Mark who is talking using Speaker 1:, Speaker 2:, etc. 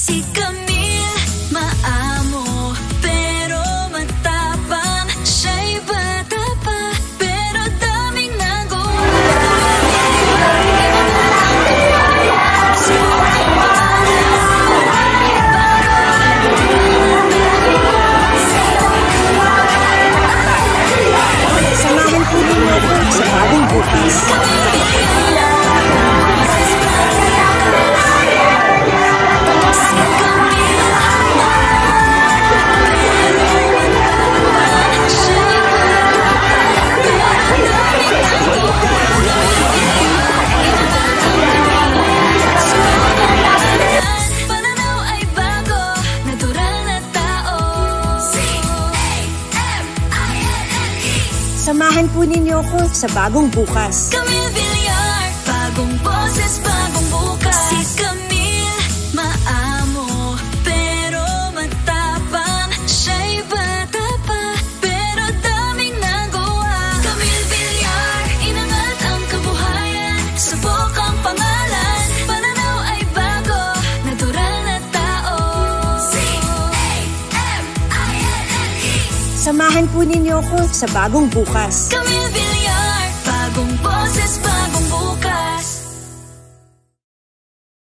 Speaker 1: Si Camille, maamo, pero matapang. Siya'y bata pa, pero daming nagawa.
Speaker 2: Samahan po ninyo ako sa bagong bukas.
Speaker 1: Pananaw ay bago, natural na tao. C-A-M-I-L-L-E.
Speaker 2: Samahan po ninyo ako sa bagong bukas.
Speaker 1: Camille Villar, bagong boses, bagong bukas. Si Camille, maamo, pero matapang. Siya'y bata pa, pero daming nagawa. Camille Villar, inangat ang kabuhayan, subok ang pangalan. Pananaw ay bago, natural na tao. C-A-M-I-L-L-E.
Speaker 2: Samahan po ninyo ako sa bagong bukas.
Speaker 1: Camille Villar, bagong boses, bagong